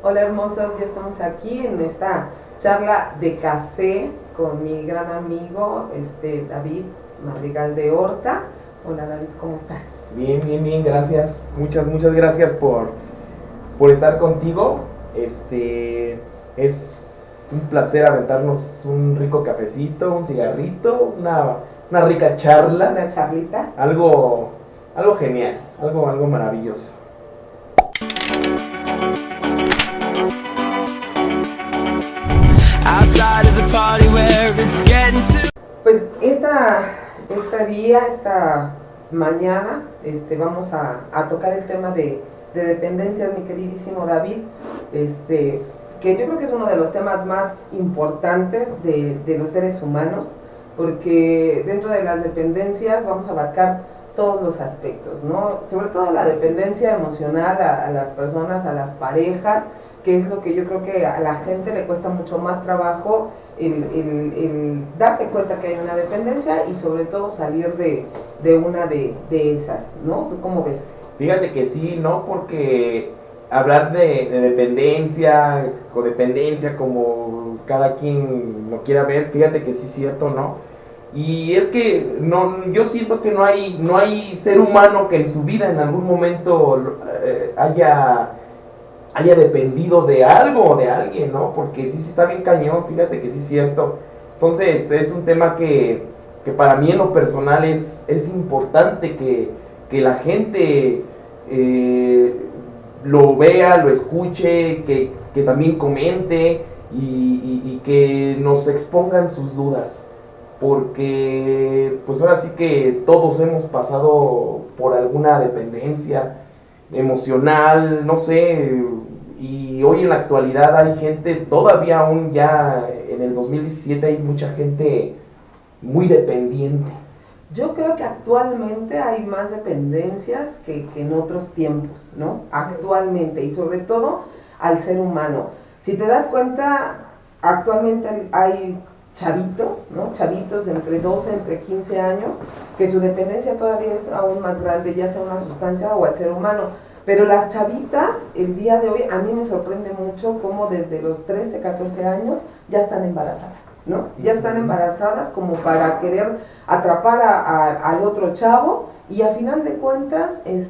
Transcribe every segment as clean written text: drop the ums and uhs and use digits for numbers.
Hola hermosos, ya estamos aquí en esta charla de café con mi gran amigo David Madrigal de Horta. Hola David, ¿cómo estás? Bien, gracias. Muchas gracias por estar contigo. Es un placer aventarnos un rico cafecito, un cigarrito, una rica charla. Una charlita. Algo genial, algo maravilloso. Outside of the party where it's getting to... Pues esta mañana, vamos a tocar el tema de dependencias, mi queridísimo David, que yo creo que es uno de los temas más importantes de los seres humanos, porque dentro de las dependencias vamos a abarcar todos los aspectos, ¿no? Sobre todo la dependencia emocional a las personas, a las parejas, que es lo que yo creo que a la gente le cuesta mucho más trabajo el darse cuenta que hay una dependencia y sobre todo salir de una de esas, ¿no? ¿Tú cómo ves? Fíjate que sí, ¿no? Porque hablar de dependencia, codependencia, como cada quien lo quiera ver, fíjate que sí es cierto, ¿no? Y es que yo siento que no hay ser humano que en su vida en algún momento haya dependido de algo o de alguien, ¿no? Porque sí está bien cañón, fíjate que sí es cierto. Entonces es un tema que para mí en lo personal es importante que la gente lo vea, lo escuche, que también comente y que nos expongan sus dudas. Porque pues ahora sí que todos hemos pasado por alguna dependencia emocional, no sé, y hoy en la actualidad hay gente, todavía aún ya en el 2017 hay mucha gente muy dependiente. Yo creo que actualmente hay más dependencias que en otros tiempos, ¿no? Actualmente, y sobre todo al ser humano. Si te das cuenta, actualmente hay chavitos, ¿no? Chavitos de entre 12, entre 15 años, que su dependencia todavía es aún más grande, ya sea una sustancia o al ser humano. Pero las chavitas, el día de hoy, a mí me sorprende mucho cómo desde los 13, 14 años ya están embarazadas, ¿no? Ya están embarazadas como para querer atrapar al otro chavo y a final de cuentas ni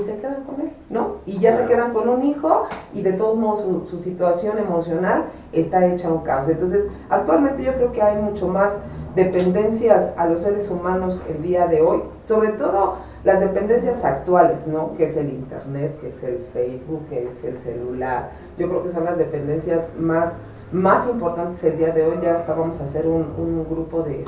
se quedan con él, ¿no? Y ya se quedan con un hijo y de todos modos su situación emocional está hecha un caos. Entonces, actualmente yo creo que hay mucho más dependencias a los seres humanos el día de hoy, sobre todo las dependencias actuales, ¿no? Que es el internet, que es el Facebook, que es el celular. Yo creo que son las dependencias más importantes el día de hoy. Ya hasta vamos a hacer un grupo de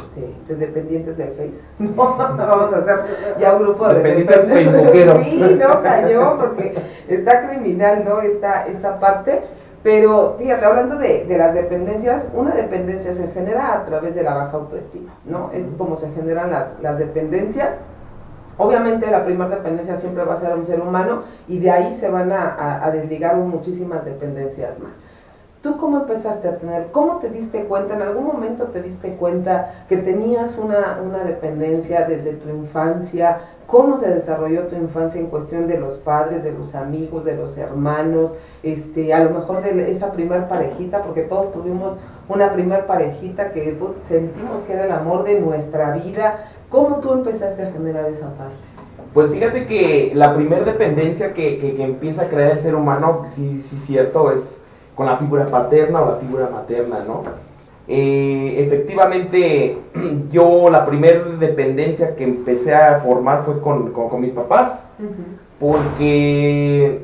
dependientes del Face. No, vamos a hacer ya un grupo de dependientes facebookeros. Sí, no cayó porque está criminal, ¿no? Esta parte. Pero fíjate, hablando de las dependencias, una dependencia se genera a través de la baja autoestima, ¿no? Es como se generan las dependencias. Obviamente la primera dependencia siempre va a ser un ser humano y de ahí se van a desligar muchísimas dependencias más. ¿Tú cómo empezaste a tener, cómo te diste cuenta, en algún momento te diste cuenta que tenías una dependencia desde tu infancia? ¿Cómo se desarrolló tu infancia en cuestión de los padres, de los amigos, de los hermanos, a lo mejor de esa primer parejita, porque todos tuvimos una primer parejita que sentimos que era el amor de nuestra vida? ¿Cómo tú empezaste a generar esa parte? Pues fíjate que la primer dependencia que empieza a crear el ser humano, sí cierto, es con la figura paterna o la figura materna, ¿no? Efectivamente, yo la primer dependencia que empecé a formar fue con mis papás, porque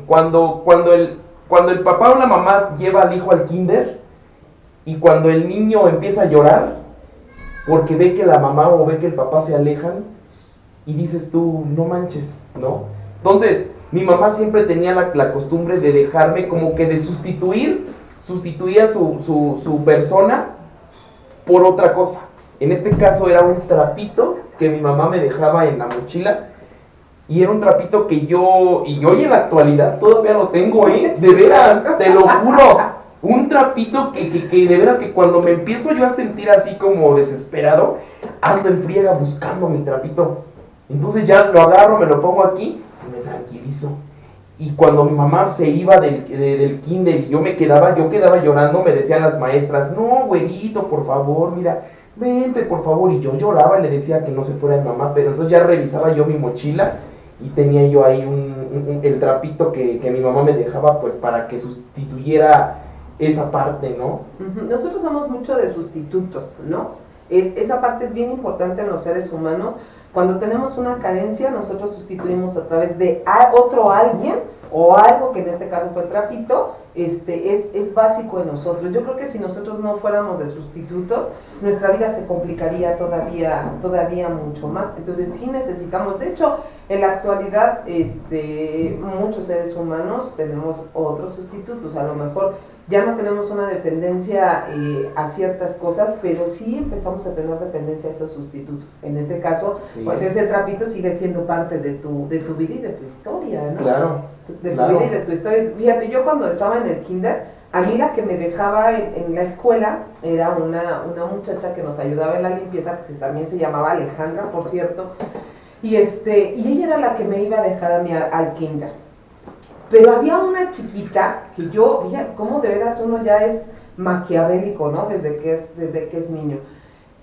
cuando el papá o la mamá lleva al hijo al kinder y cuando el niño empieza a llorar porque ve que la mamá o ve que el papá se alejan y dices tú, no manches, ¿no? Entonces, mi mamá siempre tenía la costumbre de dejarme como que de sustituía su persona por otra cosa. En este caso era un trapito que mi mamá me dejaba en la mochila y era un trapito que y hoy en la actualidad todavía lo tengo, de veras, te lo juro. Un trapito que de veras que cuando me empiezo yo a sentir así como desesperado, ando en friega buscando mi trapito. Entonces ya lo agarro, me lo pongo aquí y me tranquilizo. Y cuando mi mamá se iba del kinder y yo quedaba llorando, me decían las maestras, no, güerito, por favor, mira, vente, por favor. Y yo lloraba y le decía que no se fuera mi mamá, pero entonces ya revisaba yo mi mochila y tenía yo ahí el trapito que mi mamá me dejaba, pues, para que sustituyera esa parte, ¿no? Nosotros somos mucho de sustitutos, ¿no? Esa parte es bien importante en los seres humanos. Cuando tenemos una carencia, nosotros sustituimos a través de otro alguien o algo, que en este caso fue trapito, es básico en nosotros. Yo creo que si nosotros no fuéramos de sustitutos, nuestra vida se complicaría todavía mucho más. Entonces sí necesitamos, de hecho, en la actualidad, muchos seres humanos tenemos otros sustitutos. A lo mejor ya no tenemos una dependencia a ciertas cosas, pero sí empezamos a tener dependencia a esos sustitutos. En este caso, sí, pues ese trapito sigue siendo parte de tu vida y de tu historia, ¿no? Claro. De tu vida y de tu historia. Fíjate, yo cuando estaba en el kinder, a mí la que me dejaba en la escuela era una muchacha que nos ayudaba en la limpieza, que también se llamaba Alejandra, por cierto, y ella era la que me iba a dejar a mí al kinder. Pero había una chiquita que yo, fíjate, cómo de veras uno ya es maquiavélico, ¿no? Desde que es niño.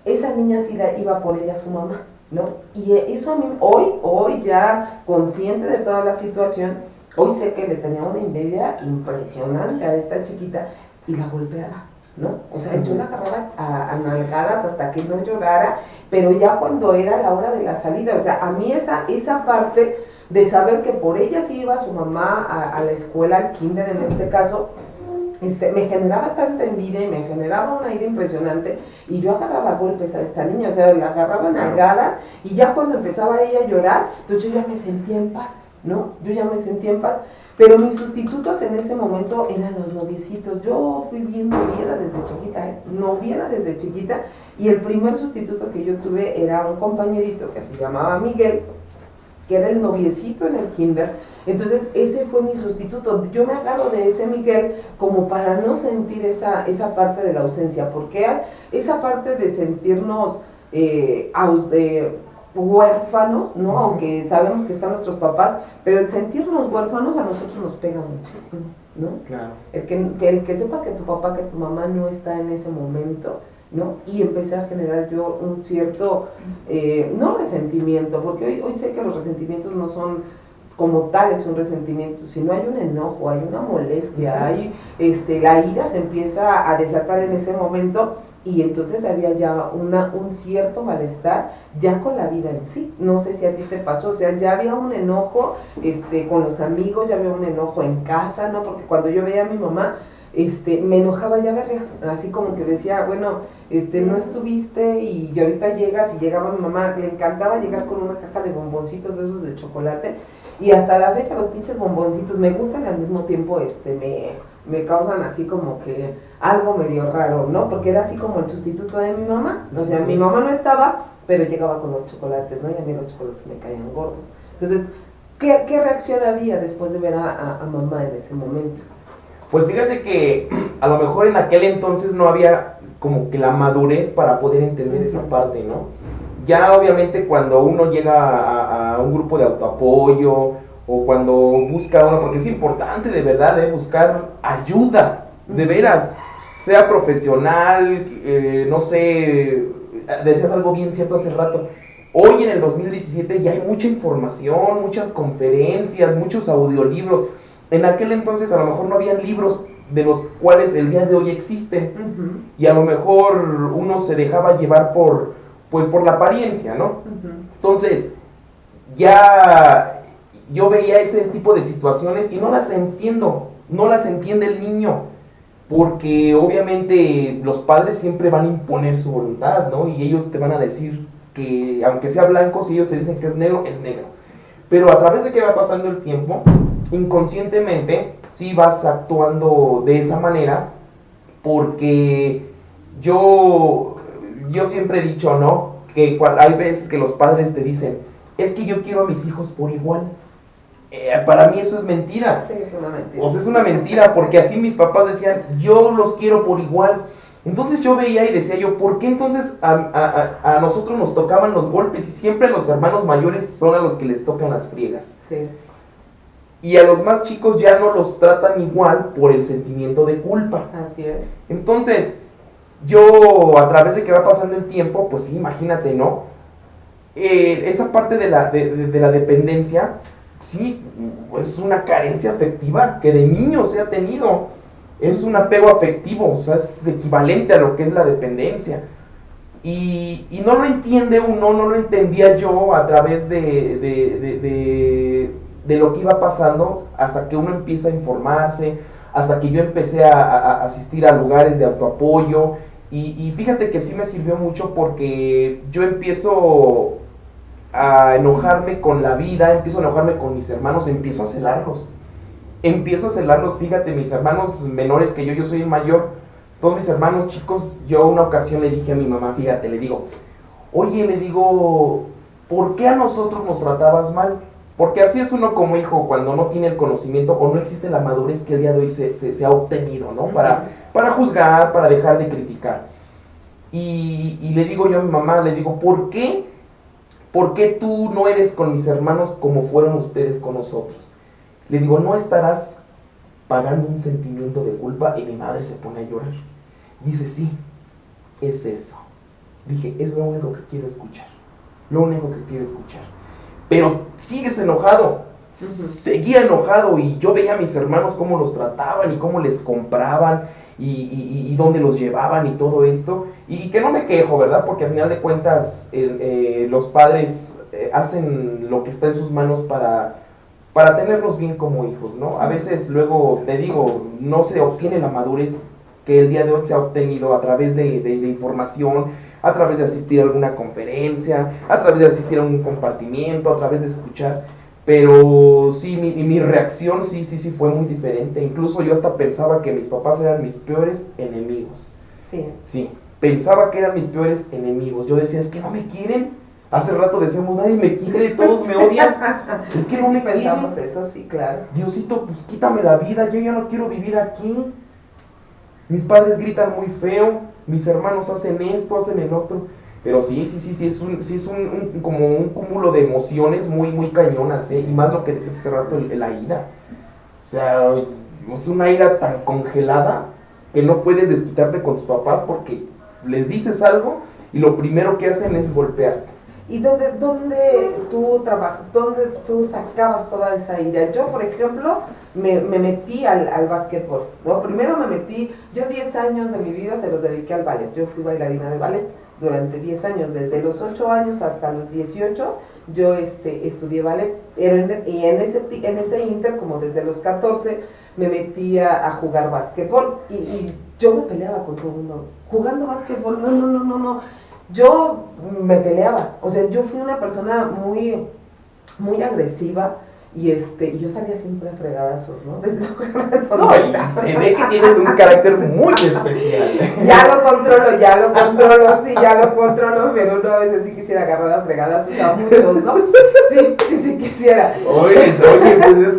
Esa niña sí iba por ella su mamá, ¿no? Y eso a mí, hoy ya consciente de toda la situación, hoy sé que le tenía una envidia impresionante a esta chiquita y la golpeaba, ¿no? O sea, yo la agarraba a nalgadas hasta que no llorara, pero ya cuando era la hora de la salida, o sea, a mí esa parte de saber que por ella sí iba su mamá a la escuela, al kinder en este caso, me generaba tanta envidia y me generaba una ira impresionante, y yo agarraba golpes a esta niña, o sea, la agarraba nalgadas, y ya cuando empezaba ella a llorar, entonces yo ya me sentía en paz, ¿no? Yo ya me sentía en paz, pero mis sustitutos en ese momento eran los noviecitos. Yo fui bien noviera desde chiquita, y el primer sustituto que yo tuve era un compañerito que se llamaba Miguel, que era el noviecito en el kinder. Entonces ese fue mi sustituto. Yo me agarro de ese Miguel como para no sentir esa parte de la ausencia, porque esa parte de sentirnos huérfanos, ¿no? Aunque sabemos que están nuestros papás, pero el sentirnos huérfanos a nosotros nos pega muchísimo, ¿no? Claro. El que sepas que tu papá, que tu mamá no está en ese momento, ¿no? Y empecé a generar yo un cierto, no resentimiento, porque hoy sé que los resentimientos no son como tales un resentimiento, sino hay un enojo, hay una molestia, hay, la ira se empieza a desatar en ese momento, y entonces había ya un cierto malestar ya con la vida en sí. No sé si a ti te pasó, o sea, ya había un enojo con los amigos, ya había un enojo en casa, ¿no? Porque cuando yo veía a mi mamá, me enojaba ya verla, así como que decía, bueno, no estuviste y ahorita llegas, y llegaba mi mamá, le encantaba llegar con una caja de bomboncitos de esos de chocolate, y hasta la fecha los pinches bomboncitos me gustan, al mismo tiempo me causan así como que algo medio raro, ¿no? Porque era así como el sustituto de mi mamá, o sea, mi mamá no estaba, pero llegaba con los chocolates, ¿no? Y a mí los chocolates me caían gordos. Entonces, ¿qué reacción había después de ver a mamá en ese momento? Pues fíjate que a lo mejor en aquel entonces no había como que la madurez para poder entender esa parte, ¿no? Ya obviamente cuando uno llega a un grupo de autoapoyo, o cuando busca uno, porque es importante de verdad buscar ayuda, de veras, sea profesional, no sé, decías algo bien cierto hace rato. Hoy en el 2017 ya hay mucha información, muchas conferencias, muchos audiolibros. En aquel entonces a lo mejor no había libros de los cuales el día de hoy existen, y a lo mejor uno se dejaba llevar por la apariencia, ¿no? Entonces, ya yo veía ese tipo de situaciones y no las entiende el niño, porque obviamente los padres siempre van a imponer su voluntad, ¿no? Y ellos te van a decir que aunque sea blanco, si ellos te dicen que es negro, es negro. Pero a través de que va pasando el tiempo, inconscientemente sí vas actuando de esa manera, porque yo siempre he dicho, ¿no? Que hay veces que los padres te dicen, es que yo quiero a mis hijos por igual. Para mí eso es mentira. Sí, es una mentira. O sea, es una mentira, porque así mis papás decían, yo los quiero por igual. Entonces yo veía y decía yo, ¿por qué entonces a nosotros nos tocaban los golpes y siempre los hermanos mayores son a los que les tocan las friegas? Sí. y a los más chicos ya no los tratan igual por el sentimiento de culpa. Así es. Entonces, yo a través de que va pasando el tiempo, pues sí, imagínate, ¿no? Esa parte de la dependencia, sí, es una carencia afectiva que de niño se ha tenido. Es un apego afectivo, o sea, es equivalente a lo que es la dependencia. Y no lo entiende uno, no lo entendía yo a través de lo que iba pasando, hasta que uno empieza a informarse, hasta que yo empecé a asistir a lugares de autoapoyo. Y fíjate que sí me sirvió mucho, porque yo empiezo a enojarme con la vida, empiezo a enojarme con mis hermanos, empiezo a celarlos. Fíjate, mis hermanos menores que yo soy el mayor, todos mis hermanos chicos. Yo una ocasión le dije a mi mamá, fíjate, le digo, oye, le digo, ¿por qué a nosotros nos tratabas mal? Porque así es uno como hijo cuando no tiene el conocimiento o no existe la madurez que el día de hoy se ha obtenido, ¿no? Para juzgar, para dejar de criticar. Y le digo yo a mi mamá, le digo, ¿por qué tú no eres con mis hermanos como fueron ustedes con nosotros? Le digo, ¿no estarás pagando un sentimiento de culpa? Y mi madre se pone a llorar. Dice, sí, es eso. Dije, es lo único que quiero escuchar. Lo único que quiero escuchar. Pero sigues enojado. Seguía enojado, y yo veía a mis hermanos cómo los trataban y cómo les compraban y dónde los llevaban y todo esto. Y que no me quejo, ¿verdad? Porque al final de cuentas los padres hacen lo que está en sus manos para tenerlos bien como hijos, ¿no? A veces luego, te digo, no se obtiene la madurez que el día de hoy se ha obtenido a través de información, a través de asistir a alguna conferencia, a través de asistir a un compartimiento, a través de escuchar. Pero sí, mi reacción sí fue muy diferente. Incluso yo hasta pensaba que mis papás eran mis peores enemigos. Sí, pensaba que eran mis peores enemigos. Yo decía, es que no me quieren. Hace rato decíamos, nadie me quiere, todos me odian. Es que no me pensamos quieren. eso, sí, claro. Diosito, pues quítame la vida, yo ya no quiero vivir aquí. Mis padres gritan muy feo, mis hermanos hacen esto, hacen el otro. Pero sí, es un como un cúmulo de emociones muy cañonas, ¿eh? Y más lo que decías hace rato, la ira. O sea, es una ira tan congelada que no puedes desquitarte con tus papás, porque les dices algo y lo primero que hacen es golpearte. ¿Y dónde tú sacabas toda esa ira? Yo, por ejemplo, me metí al básquetbol, ¿no? Primero me metí, yo 10 años de mi vida se los dediqué al ballet. Yo fui bailarina de ballet durante 10 años, desde los 8 años hasta los 18, yo estudié ballet. Y en ese inter, como desde los 14, me metí a jugar básquetbol. Y yo me peleaba con todo el mundo. Jugando básquetbol, no. Yo me peleaba, o sea, yo fui una persona muy agresiva, y yo salía siempre a fregadazos, ¿no? No, y se ve que tienes un carácter muy especial. Ya lo controlo, pero una vez sí quisiera agarrar a fregadazos a muchos, ¿no? Sí quisiera. Oye, pues es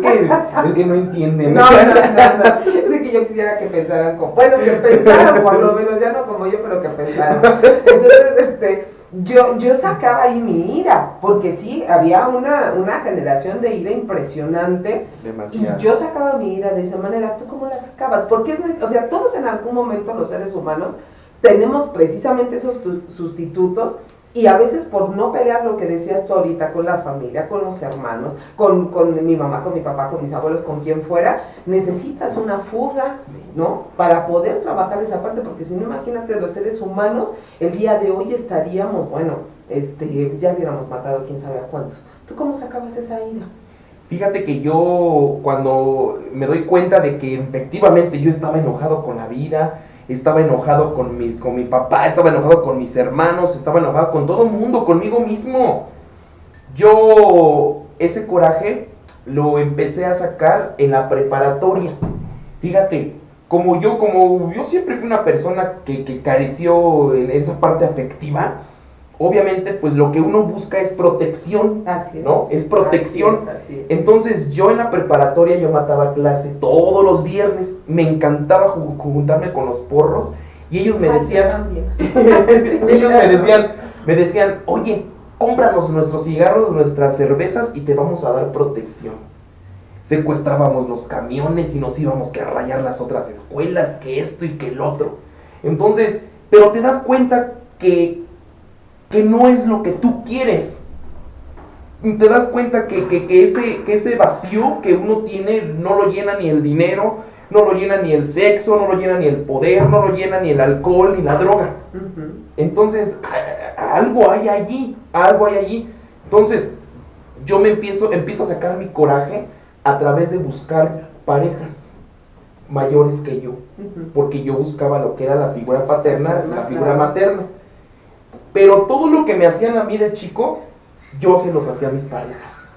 que no entienden. No. Es que yo quisiera que pensaran que pensaran por lo menos, ya no como yo, pero que pensaran. Entonces, yo sacaba ahí mi ira, porque sí, había una generación de ira impresionante. Demasiado. Y yo sacaba mi ira de esa manera. ¿Tú cómo la sacabas? Porque o sea, todos en algún momento, los seres humanos, tenemos precisamente esos sustitutos, y a veces por no pelear, lo que decías tú ahorita, con la familia, con los hermanos, con mi mamá, con mi papá, con mis abuelos, con quien fuera, necesitas una fuga, ¿no? Para poder trabajar esa parte, porque si no, imagínate, los seres humanos, el día de hoy estaríamos, ya hubiéramos matado quién sabe a cuántos. ¿Tú cómo sacabas esa ira? Fíjate que yo, cuando me doy cuenta de que efectivamente yo estaba enojado con la vida, estaba enojado con mi papá, estaba enojado con mis hermanos, estaba enojado con todo el mundo, conmigo mismo, yo ese coraje lo empecé a sacar en la preparatoria. Fíjate, como yo siempre fui una persona que careció en esa parte afectiva, obviamente pues lo que uno busca es protección, ¿no? Es protección. Así es. Entonces yo en la preparatoria yo mataba clase todos los viernes, me encantaba juntarme con los porros, y ellos me decían, me decían, oye, cómpranos nuestros cigarros, nuestras cervezas, y te vamos a dar protección. secuestrábamos los camiones y nos íbamos que a rayar las otras escuelas, que esto y que el otro. Entonces, pero te das cuenta que no es lo que tú quieres. Te das cuenta que ese vacío que uno tiene no lo llena ni el dinero, no lo llena ni el sexo, no lo llena ni el poder, no lo llena ni el alcohol, ni la droga. Entonces, algo hay allí, algo hay allí. Entonces, yo empiezo a sacar mi coraje a través de buscar parejas mayores que yo, porque yo buscaba lo que era la figura paterna, la figura materna. Pero todo lo que me hacían a mí de chico, yo se los hacía a mis parejas.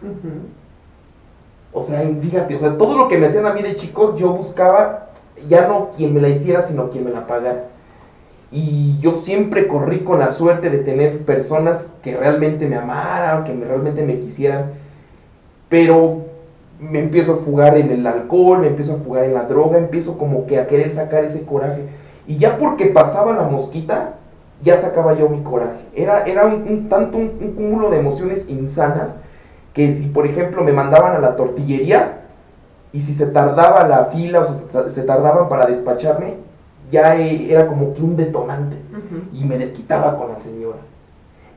O sea, fíjate, o sea, todo lo que me hacían a mí de chico, yo buscaba ya no quien me la hiciera, sino quien me la pagara. Y yo siempre corrí con la suerte de tener personas que realmente me amaran, que realmente me quisieran. Pero me empiezo a fugar en el alcohol, me empiezo a fugar en la droga, empiezo como que a querer sacar ese coraje. Y ya porque pasaba la mosquita, ya sacaba yo mi coraje. Era un cúmulo de emociones insanas, que si por ejemplo me mandaban a la tortillería, y si se tardaba la fila o se tardaban para despacharme, ya era como que un detonante, y me desquitaba con la señora.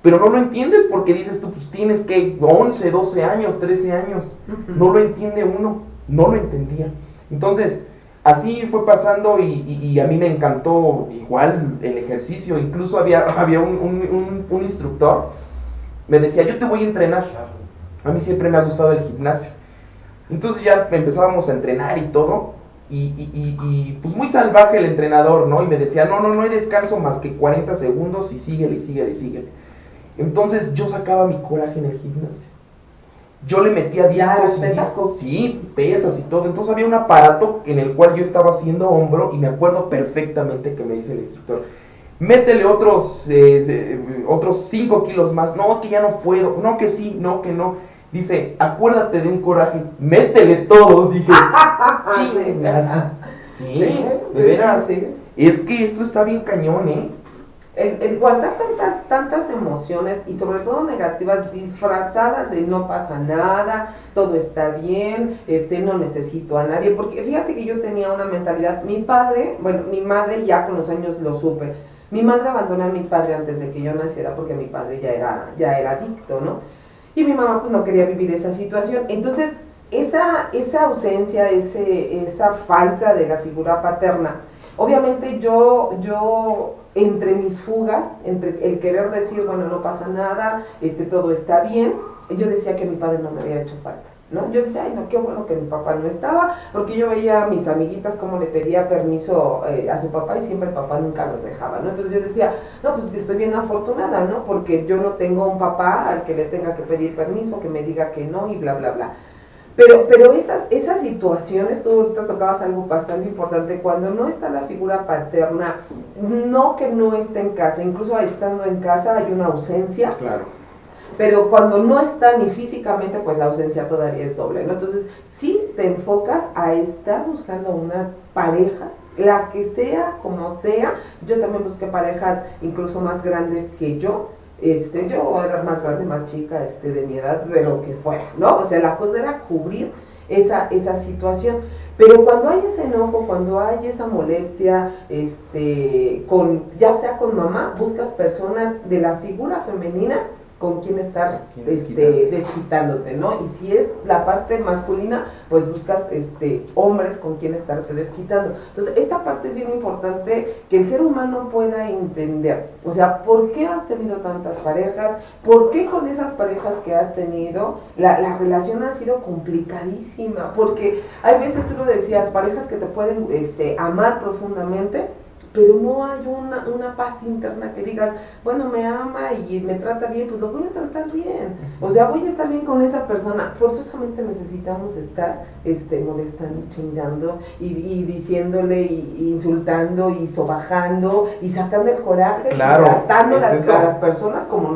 Pero no lo entiendes porque dices tú, pues tienes que 11, 12 años, 13 años. No lo entiende uno, no lo entendía. Entonces, así fue pasando y a mí me encantó igual el ejercicio. Incluso había un instructor, me decía, yo te voy a entrenar. A mí siempre me ha gustado el gimnasio. Entonces ya empezábamos a entrenar y todo. Y pues muy salvaje el entrenador, ¿no? Y me decía, no hay descanso más que 40 segundos y síguele. Entonces yo sacaba mi coraje en el gimnasio. Yo le metía discos, sí, pesas y todo. Entonces había un aparato en el cual yo estaba haciendo hombro y me acuerdo perfectamente que me dice el instructor, métele otros 5 kilos más. No, es que ya no puedo. No, que sí, no, que no. Dice, acuérdate de un coraje, métele todos. Dije, chingas. Sí, de veras. Sí. Es que esto está bien cañón, ¿eh? El guardar tantas emociones y sobre todo negativas disfrazadas de no pasa nada, todo está bien, no necesito a nadie, porque fíjate que yo tenía una mentalidad, mi madre ya con los años lo supe, mi madre abandonó a mi padre antes de que yo naciera porque mi padre ya era adicto, ¿no? Y mi mamá pues no quería vivir esa situación, entonces esa ausencia, esa falta de la figura paterna, obviamente yo entre mis fugas, entre el querer decir, bueno, no pasa nada, todo está bien, yo decía que mi padre no me había hecho falta, ¿no? Yo decía, ay, no, qué bueno que mi papá no estaba, porque yo veía a mis amiguitas cómo le pedía permiso a su papá y siempre el papá nunca los dejaba, ¿no? Entonces yo decía, no, pues que estoy bien afortunada, ¿no? Porque yo no tengo un papá al que le tenga que pedir permiso, que me diga que no y bla, bla, bla. Pero esas situaciones, tú ahorita tocabas algo bastante importante, cuando no está la figura paterna, no que no esté en casa, incluso estando en casa hay una ausencia, claro. Pero cuando no está ni físicamente, pues la ausencia todavía es doble, ¿no? Entonces, sí te enfocas a estar buscando unas parejas, la que sea, como sea. Yo también busqué parejas incluso más grandes que yo era más grande, más chica, de mi edad, de lo que fuera, ¿no? O sea, la cosa era cubrir esa situación. Pero cuando hay ese enojo, cuando hay esa molestia, ya sea con mamá, buscas personas de la figura femenina con quien estar desquitándote, ¿no? Y si es la parte masculina, pues buscas hombres con quien estarte desquitando. Entonces, esta parte es bien importante que el ser humano pueda entender. O sea, ¿por qué has tenido tantas parejas? ¿Por qué con esas parejas que has tenido la relación ha sido complicadísima? Porque hay veces, tú lo decías, parejas que te pueden amar profundamente, pero no hay una paz interna que digas, bueno, me ama y me trata bien, pues lo voy a tratar bien. O sea, voy a estar bien con esa persona. Forzosamente necesitamos estar molestando, chingando y diciéndole y insultando y sobajando y sacando el coraje, claro, y tratando a las personas como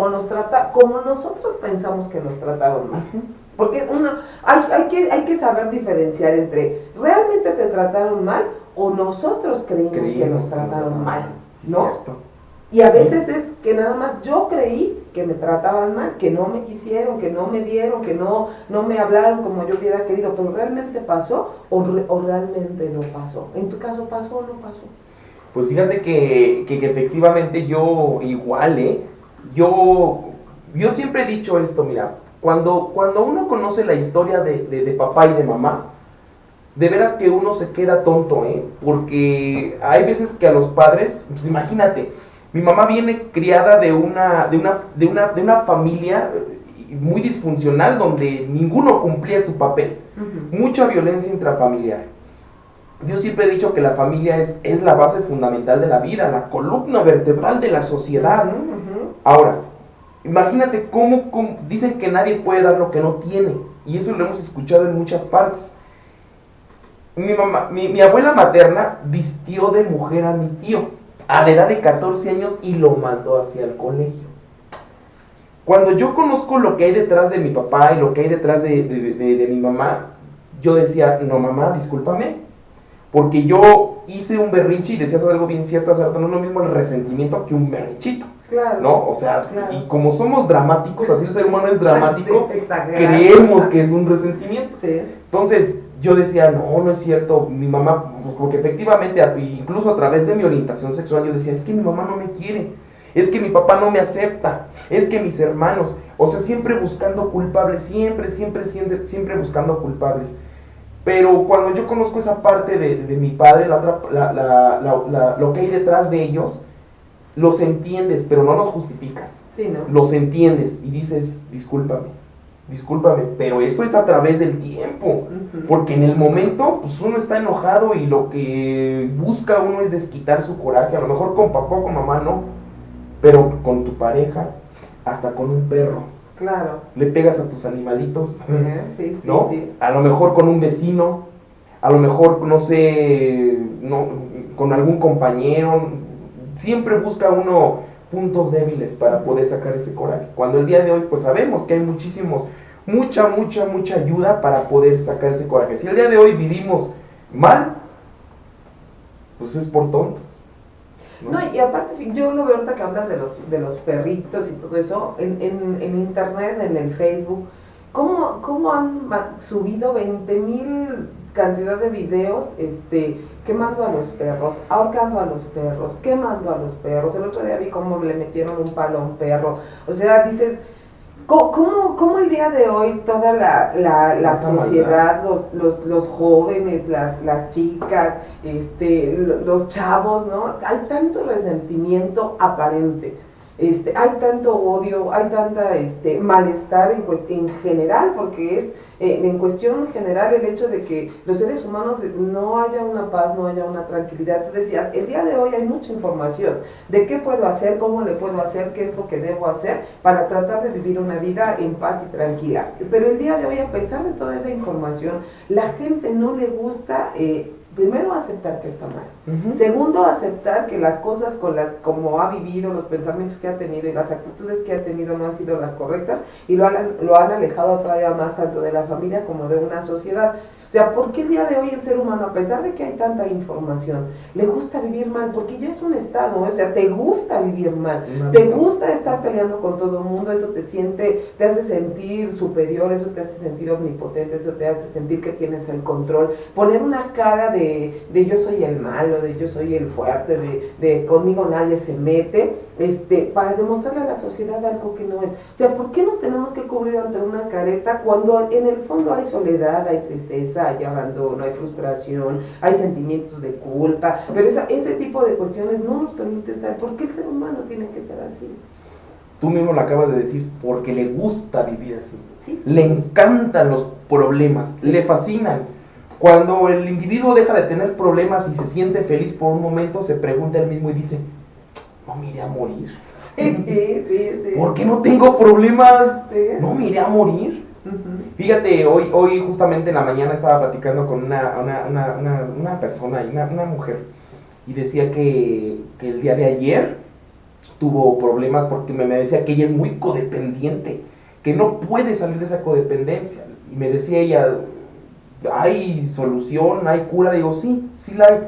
nosotros pensamos que nos trataron mal. Porque hay que saber diferenciar entre realmente te trataron mal o nosotros creímos que nos trataron mal, ¿no? Cierto. Y a veces es que nada más yo creí que me trataban mal, que no me quisieron, que no me dieron, que no me hablaron como yo hubiera querido, pero ¿realmente pasó o realmente no pasó? ¿En tu caso pasó o no pasó? Pues fíjate que efectivamente yo igual, yo siempre he dicho esto, mira, cuando uno conoce la historia de papá y de mamá, de veras que uno se queda tonto, porque hay veces que a los padres, pues imagínate, mi mamá viene criada de una familia muy disfuncional donde ninguno cumplía su papel, mucha violencia intrafamiliar. Yo siempre he dicho que la familia es la base fundamental de la vida, la columna vertebral de la sociedad. Ahora, imagínate cómo dicen que nadie puede dar lo que no tiene, y eso lo hemos escuchado en muchas partes. Mi abuela materna vistió de mujer a mi tío a la edad de 14 años y lo mandó hacia el colegio. Cuando yo conozco lo que hay detrás de mi papá y lo que hay detrás de mi mamá, yo decía, no mamá, discúlpame, porque yo hice un berrinche y decías algo bien cierto, hace rato, no es lo mismo el resentimiento que un berrinchito. Claro, ¿no? O sea, claro. Y como somos dramáticos, así el ser humano es dramático, sí, creemos que es un resentimiento. Sí. Entonces, yo decía, no es cierto, mi mamá, porque efectivamente, incluso a través de mi orientación sexual, yo decía, es que mi mamá no me quiere, es que mi papá no me acepta, es que mis hermanos, o sea, siempre buscando culpables, siempre buscando culpables. Pero cuando yo conozco esa parte de mi padre, lo que hay detrás de ellos, los entiendes, pero no los justificas. Sí, ¿no? Los entiendes y dices, discúlpame, pero eso es a través del tiempo, porque en el momento pues uno está enojado y lo que busca uno es desquitar su coraje, a lo mejor con papá o con mamá no, pero con tu pareja, hasta con un perro. Claro. Le pegas a tus animalitos, sí, ¿no? Sí. A lo mejor con un vecino, a lo mejor, no sé, con algún compañero. Siempre busca uno puntos débiles para poder sacar ese coraje. Cuando el día de hoy, pues sabemos que hay mucha ayuda para poder sacar ese coraje. Si el día de hoy vivimos mal, pues es por tontos. No, y aparte, yo lo veo ahorita que hablas de los perritos y todo eso, en internet, en el Facebook, ¿cómo han subido 20,000 cantidad de videos, quemando a los perros, ahorcando a los perros, quemando a los perros? El otro día vi cómo le metieron un palo a un perro. O sea, dices, ¿cómo el día de hoy toda la sociedad, los jóvenes, las chicas, los chavos, ¿no? Hay tanto resentimiento aparente, hay tanto odio, hay tanta malestar en general, porque es en cuestión general el hecho de que los seres humanos no haya una paz, no haya una tranquilidad. Tú decías, el día de hoy hay mucha información de qué puedo hacer, cómo le puedo hacer, qué es lo que debo hacer para tratar de vivir una vida en paz y tranquila. Pero el día de hoy, a pesar de toda esa información, la gente no le gusta primero aceptar que está mal, segundo aceptar que las cosas como ha vivido, los pensamientos que ha tenido y las actitudes que ha tenido no han sido las correctas, y lo han alejado todavía más tanto de la familia como de una sociedad. O sea, ¿por qué el día de hoy el ser humano, a pesar de que hay tanta información, le gusta vivir mal? Porque ya es un estado, o sea, te gusta vivir mal, te gusta estar peleando con todo el mundo, eso te hace sentir superior, eso te hace sentir omnipotente, eso te hace sentir que tienes el control, poner una cara de yo soy el malo, de yo soy el fuerte, de conmigo nadie se mete, para demostrarle a la sociedad algo que no es. O sea, ¿por qué nos tenemos que cubrir ante una careta cuando en el fondo hay soledad, hay tristeza, hay abandono, hay frustración, hay sentimientos de culpa? Pero ese tipo de cuestiones no nos permiten saber por qué el ser humano tiene que ser así. Tú mismo lo acabas de decir, porque le gusta vivir así. ¿Sí? Le encantan los problemas, sí. Le fascinan. Cuando el individuo deja de tener problemas y se siente feliz por un momento, se pregunta él mismo y dice, no me iré a morir. Sí. ¿Por qué no tengo problemas? Sí. ¿No me iré a morir? Fíjate, hoy justamente en la mañana estaba platicando con una persona, una mujer, y decía que el día de ayer tuvo problemas porque me decía que ella es muy codependiente, que no puede salir de esa codependencia. Y me decía ella, ¿hay solución? ¿Hay cura? Digo, sí la hay.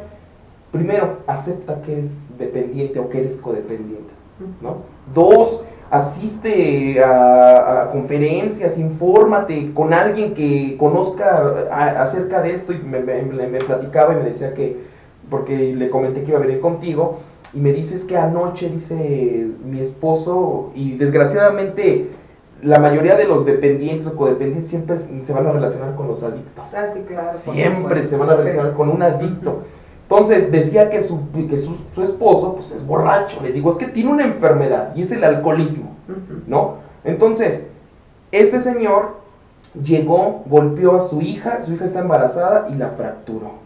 Primero, acepta que eres dependiente o que eres codependiente, ¿no? Dos, asiste a conferencias, infórmate con alguien que conozca acerca de esto. Y me platicaba y me decía que, porque le comenté que iba a venir contigo, y me dices que anoche, dice mi esposo, y desgraciadamente la mayoría de los dependientes o codependientes siempre se van a relacionar con los adictos. Ah, sí, claro. Siempre se van a relacionar con un adicto. Entonces decía que su esposo pues es borracho. Le digo, es que tiene una enfermedad y es el alcoholismo, ¿no? Entonces, este señor llegó, golpeó a su hija está embarazada y la fracturó.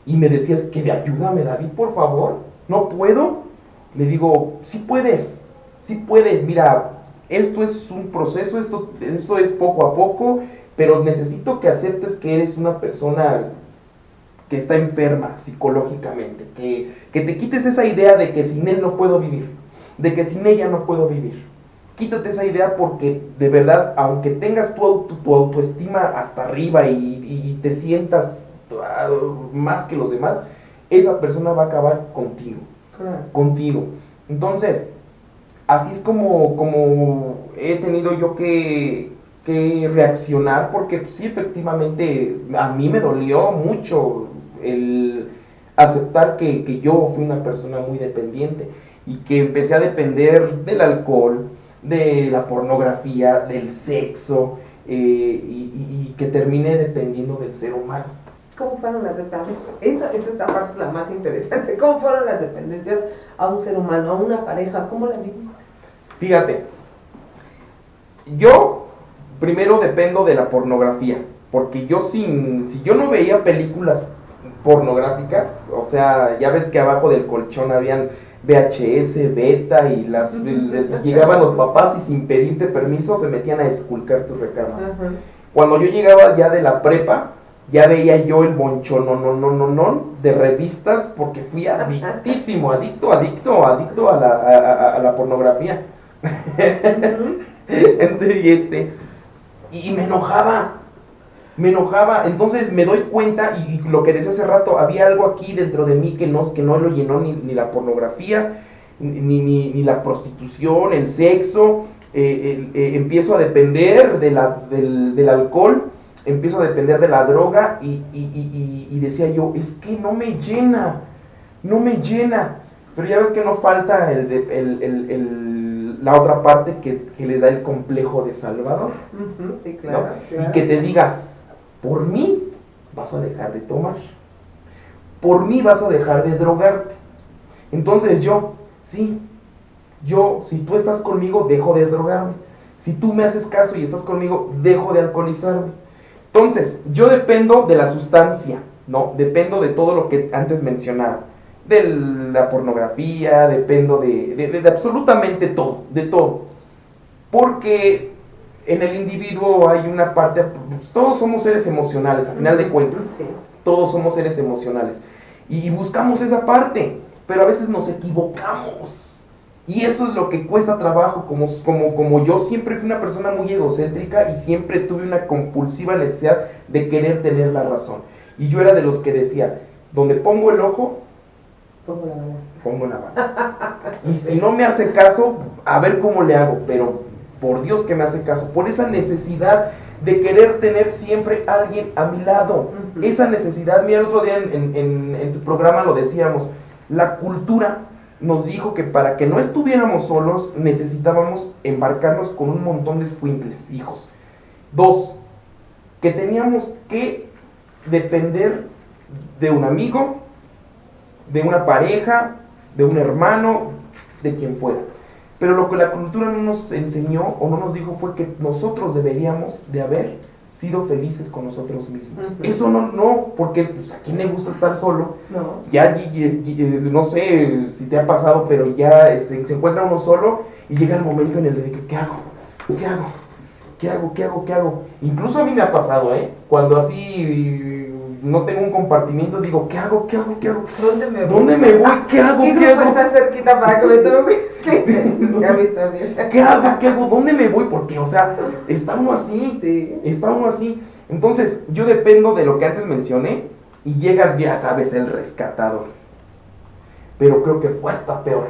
Y me decías, que ayúdame, David, por favor, no puedo. Le digo, sí puedes, mira, esto es un proceso, esto es poco a poco, pero necesito que aceptes que eres una persona que está enferma psicológicamente, que te quites esa idea de que sin él no puedo vivir, de que sin ella no puedo vivir. Quítate esa idea, porque de verdad, aunque tengas tu autoestima hasta arriba y te sientas más que los demás, esa persona va a acabar contigo. Claro. Contigo. Entonces, así es como he tenido yo que reaccionar, porque pues, sí, efectivamente, a mí me dolió mucho el aceptar que yo fui una persona muy dependiente y que empecé a depender del alcohol, de la pornografía, del sexo, y que terminé dependiendo del ser humano. ¿Cómo fueron las dependencias? Esa es esta parte la más interesante. ¿Cómo fueron las dependencias a un ser humano, a una pareja? ¿Cómo la viviste? Fíjate, yo primero dependo de la pornografía, porque yo si yo no veía películas pornográficas, o sea, ya ves que abajo del colchón habían VHS, beta, y llegaban los papás y sin pedirte permiso se metían a esculcar tu recámara. Cuando yo llegaba ya de la prepa, ya veía yo el bonchononononón de revistas, porque fui adictísimo, adicto a la pornografía. Entonces, y me enojaba, entonces me doy cuenta, y lo que decía hace rato, había algo aquí dentro de mí que no lo llenó ni la pornografía, ni la prostitución, el sexo. Empiezo a depender del alcohol, empiezo a depender de la droga, y decía yo, es que no me llena, pero ya ves que no falta la otra parte que le da el complejo de Salvador, sí, claro, ¿no? claro. Y que te diga, por mí vas a dejar de tomar, por mí vas a dejar de drogarte. Entonces si tú estás conmigo, dejo de drogarme. Si tú me haces caso y estás conmigo, dejo de alcoholizarme. Entonces, yo dependo de la sustancia, ¿no? Dependo de todo lo que antes mencionaba, de la pornografía, dependo de absolutamente todo, de todo. Porque en el individuo hay una parte, pues, todos somos seres emocionales, al final de cuentas, sí. Todos somos seres emocionales. Y buscamos esa parte, pero a veces nos equivocamos. Y eso es lo que cuesta trabajo, como yo siempre fui una persona muy egocéntrica y siempre tuve una compulsiva necesidad de querer tener la razón. Y yo era de los que decía, donde pongo el ojo, pongo la bala. Y si no me hace caso, a ver cómo le hago, pero por Dios que me hace caso, por esa necesidad de querer tener siempre a alguien a mi lado. Esa necesidad, mira, el otro día en tu programa lo decíamos, la cultura nos dijo que para que no estuviéramos solos necesitábamos embarcarnos con un montón de escuincles, hijos. 2, que teníamos que depender de un amigo, de una pareja, de un hermano, de quien fuera. Pero lo que la cultura no nos enseñó o no nos dijo fue que nosotros deberíamos de haber sido felices con nosotros mismos. Eso no, porque pues, a quién le gusta estar solo. No. Ya, no sé si te ha pasado, pero ya se encuentra uno solo y llega el momento en el de que, ¿qué hago? Incluso a mí me ha pasado, cuando así no tengo un compartimiento, digo, ¿qué hago? ¿Dónde me voy? ¿Qué hago? ¿Qué grupo está cerquita para que me tome? Sí, a mí también. ¿Qué hago? ¿Dónde me voy? Porque, o sea, está uno así. Entonces, yo dependo de lo que antes mencioné y llega, ya sabes, el rescatador. Pero creo que fue hasta peor.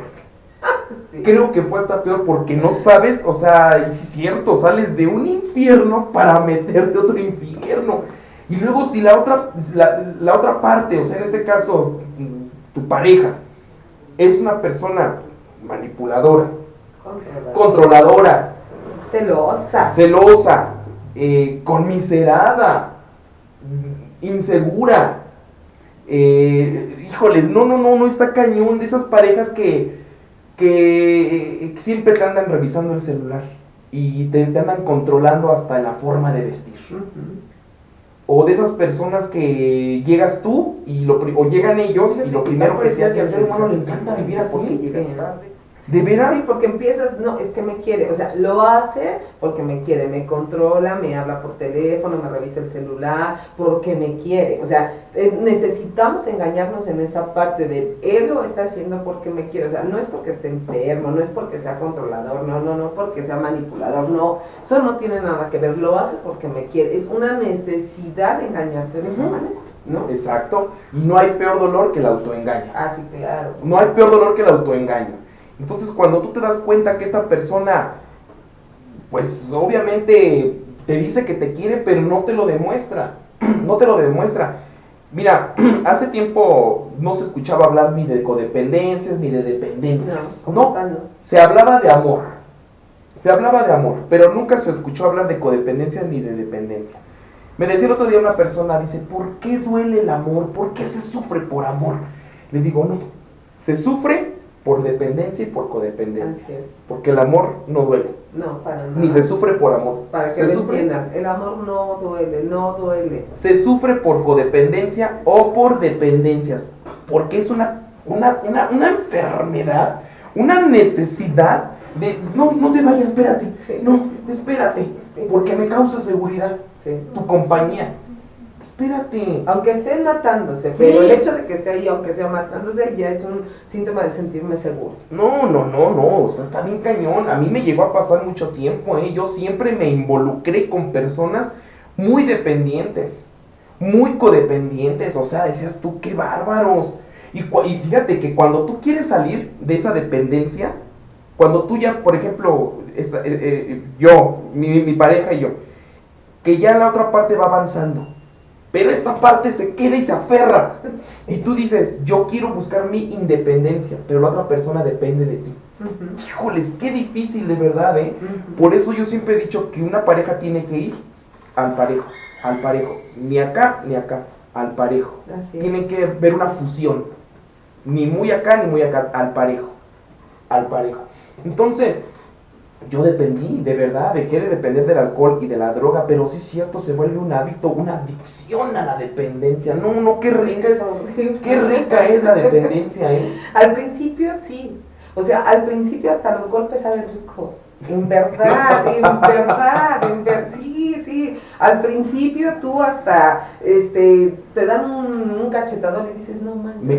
Sí. Creo que fue hasta peor porque no sabes, o sea, y sí es cierto, sales de un infierno para meterte a otro infierno. Y luego si la otra parte, o sea, en este caso, tu pareja, es una persona manipuladora, controladora, celosa, conmiserada, insegura, híjoles, no está cañón de esas parejas que siempre te andan revisando el celular y te andan controlando hasta en la forma de vestir. O de esas personas que llegas tú o llegan ellos y lo primero que te hacen, al ser humano le encanta vivir así. Porque llegas tarde. ¿De veras? Sí, porque empiezas, no, es que me quiere, o sea, lo hace porque me quiere, me controla, me habla por teléfono, me revisa el celular, porque me quiere, o sea, necesitamos engañarnos en esa parte de, él lo está haciendo porque me quiere, o sea, no es porque esté enfermo, no es porque sea controlador, no porque sea manipulador, no, eso no tiene nada que ver, lo hace porque me quiere, es una necesidad de engañarte de esa manera, ¿no? Exacto, y no hay peor dolor que el autoengaño. Ah, sí, claro. No hay peor dolor que el autoengaño. Entonces, cuando tú te das cuenta que esta persona, pues obviamente te dice que te quiere, pero no te lo demuestra, no te lo demuestra. Mira, hace tiempo no se escuchaba hablar ni de codependencias ni de dependencias. No, se hablaba de amor, pero nunca se escuchó hablar de codependencia ni de dependencia. Me decía el otro día una persona, dice, ¿por qué duele el amor? ¿Por qué se sufre por amor? Le digo, no, se sufre por dependencia y por codependencia. Porque el amor no duele. No, para nada. Ni se sufre por amor. Para que lo entiendan, el amor no duele. Se sufre por codependencia o por dependencias. Porque es una enfermedad, una necesidad de, no te vayas, espérate. Sí. No, espérate, porque me causa seguridad. Sí. Tu compañía. Espérate. Aunque estén matándose, sí. Pero el hecho de que esté ahí, aunque sea matándose, ya es un síntoma de sentirme seguro. No, o sea, está bien cañón. A mí me llegó a pasar mucho tiempo, Yo siempre me involucré con personas muy dependientes, muy codependientes, o sea, decías tú, qué bárbaros. Y fíjate que cuando tú quieres salir de esa dependencia, cuando tú ya, por ejemplo, mi pareja y yo, que ya la otra parte va avanzando, pero esta parte se queda y se aferra. Y tú dices, yo quiero buscar mi independencia, pero la otra persona depende de ti. Híjoles, qué difícil de verdad, Por eso yo siempre he dicho que una pareja tiene que ir al parejo. Ni acá, ni acá, al parejo. Tienen que ver una fusión. Ni muy acá, ni muy acá, al parejo. Entonces, yo dependí, de verdad, dejé de depender del alcohol y de la droga, pero sí es cierto, se vuelve un hábito, una adicción a la dependencia. No, qué rica es la dependencia, Al principio sí, o sea, al principio hasta los golpes saben ricos, en verdad, sí, al principio tú hasta, te dan un cachetadón y dices, no manches, me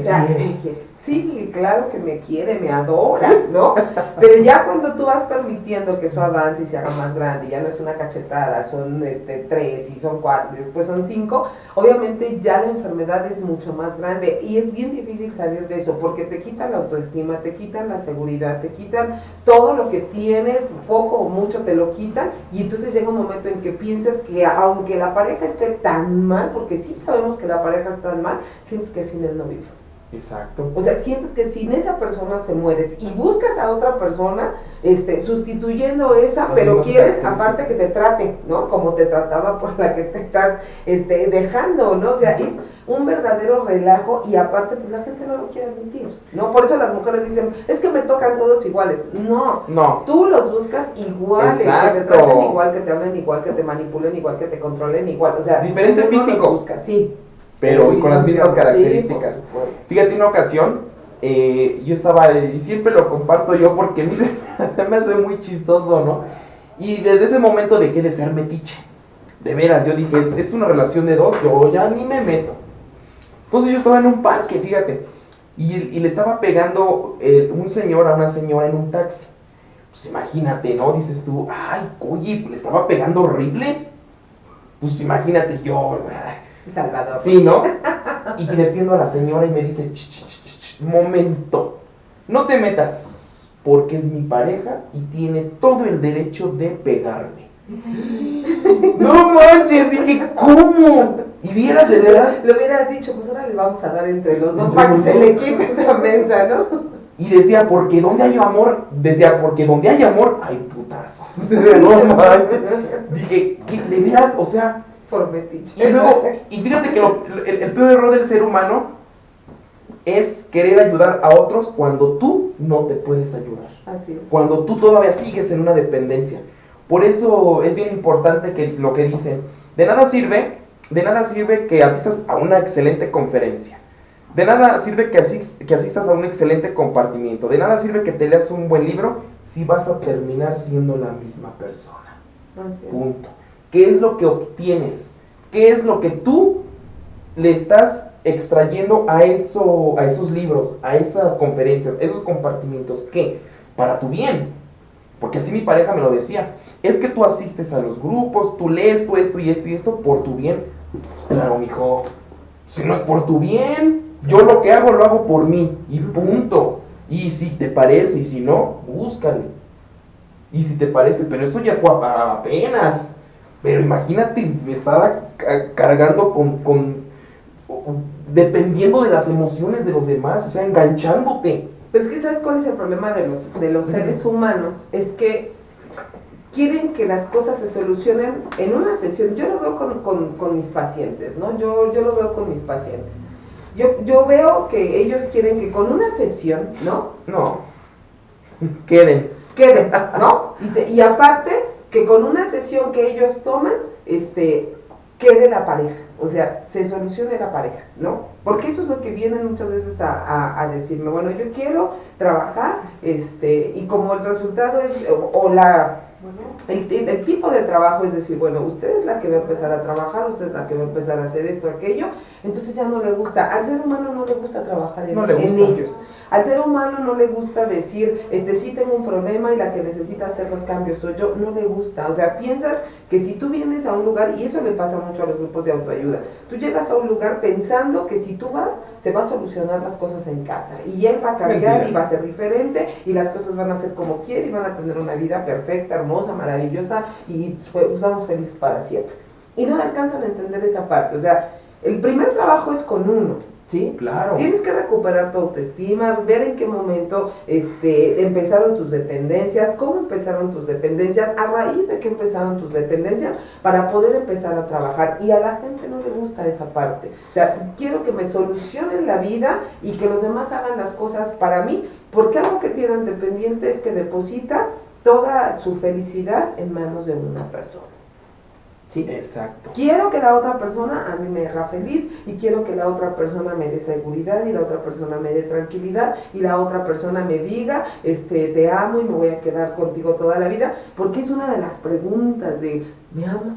quiere. Sí, claro que me quiere, me adora, ¿no? Pero ya cuando tú vas permitiendo que eso avance y se haga más grande, ya no es una cachetada, son 3 y son 4, y después son 5, obviamente ya la enfermedad es mucho más grande y es bien difícil salir de eso porque te quitan la autoestima, te quitan la seguridad, te quitan todo lo que tienes, poco o mucho te lo quitan y entonces llega un momento en que piensas que aunque la pareja esté tan mal, porque sí sabemos que la pareja está mal, sientes que sin él no vives. Exacto. O sea, sientes que sin esa persona te mueres y buscas a otra persona sustituyendo esa, pero quieres aparte que te trate, ¿no? Como te trataba por la que te estás dejando, ¿no? O sea, es un verdadero relajo y aparte pues la gente no lo quiere admitir, ¿no? Por eso las mujeres dicen, es que me tocan todos iguales. No, tú los buscas iguales, exacto, que te traten igual, que te hablen igual, que te manipulen igual, que te controllen igual, o sea, diferente físico. Buscas, sí. Pero con las mismas características. Fíjate, una ocasión, yo estaba, y siempre lo comparto yo porque a mí se me hace muy chistoso, ¿no? Y desde ese momento dejé de ser metiche. De veras, yo dije, es una relación de dos, yo ya ni me meto. Entonces yo estaba en un parque, fíjate, y le estaba pegando un señor a una señora en un taxi. Pues imagínate, ¿no? Dices tú, ay, oye, le estaba pegando horrible. Pues imagínate yo, Salvador. Sí, ¿no? Y defiendo a la señora y me dice, momento, no te metas, porque es mi pareja y tiene todo el derecho de pegarme. No manches, dije, ¿cómo? Y vieras de verdad. Le hubieras dicho, pues ahora le vamos a dar entre los dos para que se le quite esta mensa, ¿no? Y decía, porque donde hay amor, hay putazos. No manches. Dije, ¿qué? ¿De veras? O sea. Por metiche. Y luego, y fíjate que el peor error del ser humano es querer ayudar a otros cuando tú no te puedes ayudar. Así es. Cuando tú todavía sigues en una dependencia. Por eso es bien importante que lo que dicen, de nada sirve que asistas a una excelente conferencia. De nada sirve que asistas a un excelente compartimiento. De nada sirve que te leas un buen libro si vas a terminar siendo la misma persona. Así es. Punto. ¿Qué es lo que obtienes? ¿Qué es lo que tú le estás extrayendo a esos libros, a esas conferencias, esos compartimientos? ¿Qué? Para tu bien. Porque así mi pareja me lo decía. Es que tú asistes a los grupos, tú lees tú esto y esto y esto por tu bien. Claro, mijo. Si no es por tu bien, yo lo que hago lo hago por mí. Y punto. Y si te parece, y si no, búscale. Y si te parece, pero eso ya fue apenas. Pero imagínate, me estaba cargando dependiendo de las emociones de los demás, o sea, enganchándote. Pues que ¿sabes cuál es el problema de los seres humanos? Es que quieren que las cosas se solucionen en una sesión. Yo lo veo con mis pacientes, ¿no? Yo lo veo con mis pacientes. Yo veo que ellos quieren que con una sesión, ¿no? No, queden, ¿no? Y aparte, que con una sesión que ellos toman, quede la pareja, o sea, se solucione la pareja, ¿no? Porque eso es lo que vienen muchas veces a decirme, bueno, yo quiero trabajar, y como el resultado es, el tipo de trabajo es decir, bueno, usted es la que va a empezar a trabajar, usted es la que va a empezar a hacer esto, aquello, entonces ya no le gusta, al ser humano no le gusta trabajar en ellos. Al ser humano no le gusta decir, sí tengo un problema y la que necesita hacer los cambios soy yo, no le gusta. O sea, piensas que si tú vienes a un lugar, y eso le pasa mucho a los grupos de autoayuda, tú llegas a un lugar pensando que si tú vas, se va a solucionar las cosas en casa. Y él va a cambiar. Mentira. Y va a ser diferente, y las cosas van a ser como quiere, y van a tener una vida perfecta, hermosa, maravillosa, y somos felices para siempre. Y no alcanzan a entender esa parte. O sea, el primer trabajo es con uno. ¿Sí? Claro. Tienes que recuperar tu autoestima, ver en qué momento empezaron tus dependencias, cómo empezaron tus dependencias, a raíz de qué empezaron tus dependencias, para poder empezar a trabajar. Y a la gente no le gusta esa parte. O sea, quiero que me solucionen la vida y que los demás hagan las cosas para mí, porque algo que tienen dependiente es que deposita toda su felicidad en manos de una persona. ¿Sí? Exacto. Quiero que la otra persona a mí me haga feliz, y quiero que la otra persona me dé seguridad, y la otra persona me dé tranquilidad, y la otra persona me diga, te amo y me voy a quedar contigo toda la vida, porque es una de las preguntas de, ¿me ama?